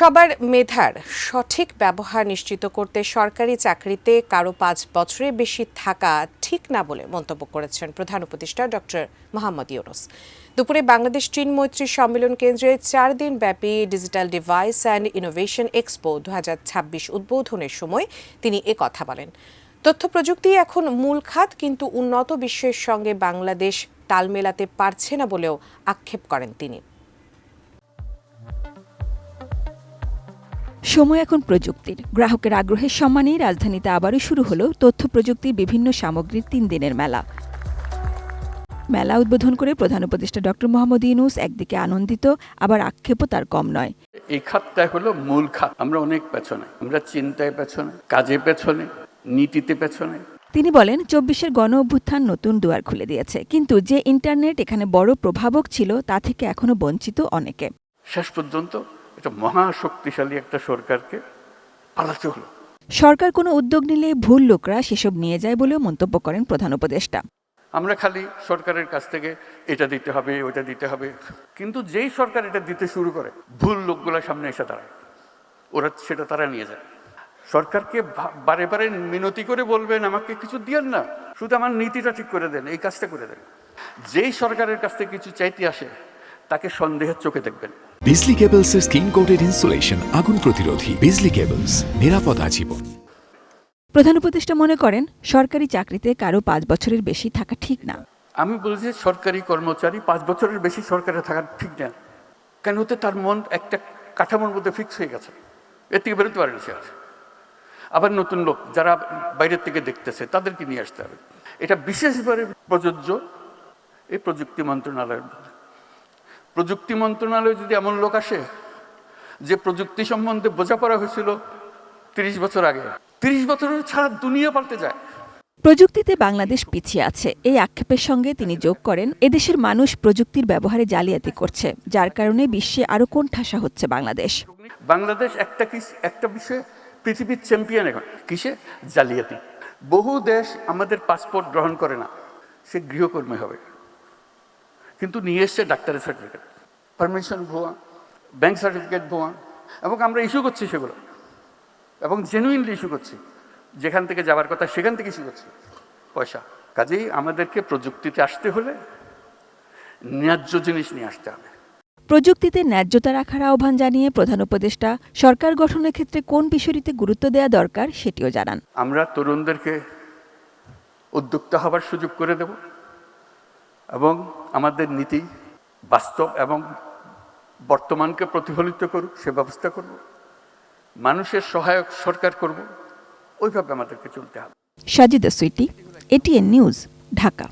সবার মেধার সঠিক ব্যবহার নিশ্চিত করতে সরকারি চাকরিতে কারো ৫ বছরের বেশি থাকা ঠিক না বলে মন্তব্য করেছেন প্রধান উপদেষ্টা ডক্টর মোহাম্মদ ইউনূস। দুপুরে বাংলাদেশ চীন মৈত্রী সম্মেলন কেন্দ্রে ৪ দিন ব্যাপী digital device and innovation expo ২০২৬ উদ্বোধনের সময় তিনি কথা বলেন। তথ্য প্রযুক্তি এখন মূল খাত, কিন্তু উন্নত বিশ্বের সঙ্গে বাংলাদেশ তাল মেলাতে পারছে না বলেও আক্ষেপ করেন তিনি। সময় এখন প্রযুক্তির। গ্রাহকের আগ্রহের সম্মানেই রাজধানীতে আবারও শুরু হলো তথ্য প্রযুক্তির বিভিন্ন সামগ্রীর ৩ দিনের মেলা। মেলা উদ্বোধন করে প্রধান উপদেষ্টা ডক্টর মোহাম্মদ ইউনূস একদিকে আনন্দিত, আবার আক্ষেপও তার কম নয়। এই খাতটা হলো মূল খাত। আমরা অনেক পেছনে, আমরা চিন্তায় পেছনে, কাজে পেছনে, নীতিতে পেছনে। তিনি বলেন ২৪-এর গণ অভ্যুত্থান নতুন দুয়ার খুলে দিয়েছে, কিন্তু যে ইন্টারনেট এখানে বড় প্রভাবক ছিল তা থেকে এখনো বঞ্চিত অনেকে। শেষ পর্যন্ত এটা মহাশক্তিশালী একটা সরকারকে পালাতে হলো। সরকার কোনো উদ্যোগ নিলে ভুল লোকরা সেসব নিয়ে যায় বলেও মন্তব্য করেন প্রধান উপদেষ্টা। আমরা খালি সরকারের কাছ থেকে এটা দিতে হবে, ওটা দিতে হবে, কিন্তু যেই সরকার এটা দিতে শুরু করে ভুল লোকগুলোর সামনে এসে দাঁড়ায়, ওরা সেটা তারা নিয়ে যায়। সরকারকে বারে বারে মিনতি করে বলবেন আমাকে কিছু দিয়েন না, শুধু আমার নীতিটা ঠিক করে দেন, এই কাজটা করে দেন। যেই সরকারের কাছ থেকে কিছু চাইতে আসে তাকে সন্দেহের চোখে দেখবেন। বিজলি কেবলসের স্কিন কোটেড ইনসুলেশন আগুন প্রতিরোধী। বিজলি কেবলস, নিরাপদ আজীবন। প্রধান উপদেষ্টা মনে করেন সরকারি চাকরিতে কারো ৫ বছরের বেশি থাকা ঠিক না। আমি বলছি সরকারি কর্মচারী 5 বছরের বেশি সরকারে থাকা ঠিক না। কেন? হতে তার মন একটা কাঠামোর মধ্যে ফিক্স হয়ে গেছে, এর থেকে বেরোতে পারেনি সে। আবার নতুন লোক যারা বাইরের থেকে দেখতেছে তাদেরকে নিয়ে আসতে হবে। এটা বিশেষভাবে প্রযোজ্য এই প্রযুক্তি মন্ত্রণালয়ের। প্রযুক্তি মন্ত্রণালয়ে যদি এমন লোক আসে যে প্রযুক্তি সম্বন্ধে বোঝাপড়া হয়েছিল 30 বছর আগে, 30 বছরের ছাড়া দুনিয়া পাল্টে যায়। প্রযুক্তিতে বাংলাদেশ পিছিয়ে আছে এই আক্ষেপের সঙ্গে তিনি যোগ করেন, এদেশের মানুষ প্রযুক্তির ব্যবহারে জালিয়াতি করছে, যার কারণে বিশ্বে আরো কোণঠাসা হচ্ছে বাংলাদেশ। বাংলাদেশ একটা বিষয়ে পৃথিবীর চ্যাম্পিয়ন এখন। কিসে? জালিয়াতি। বহু দেশ আমাদের পাসপোর্ট গ্রহণ করে না, সে গৃহকর্মী হবে, কিন্তু নিয়ে এসছে ডাক্তারের সার্টিফিকেট, পারমিশন ভুয়া, ব্যাংক সার্টিফিকেট ভুয়া, এবং আমরা ইস্যু করছি সেগুলো, এবং জেনুইনলি ইস্যু করছি। যেখান থেকে যাওয়ার কথা সেখান থেকে ইস্যু করছি পয়সা। কাজেই আমাদেরকে প্রযুক্তিতে আসতে হলে ন্যায্য জিনিস নিয়ে আসতে হবে। প্রযুক্তিতে ন্যায্যতা রাখার আহ্বান জানিয়ে প্রধান উপদেষ্টা সরকার গঠনের ক্ষেত্রে কোন বিষয়টিতে গুরুত্ব দেওয়া দরকার সেটিও জানান। আমরা তরুণদেরকে উদ্যোক্তা হবার সুযোগ করে দেব, এবং আমাদের নীতি বাস্তব এবং বর্তমানকে প্রতিফলিত করুক সে ব্যবস্থা করব। মানুষের সহায়ক সরকার করব, ওইভাবে আমাদেরকে চলতে হবে। Sajida Sweety, ATN News, Dhaka.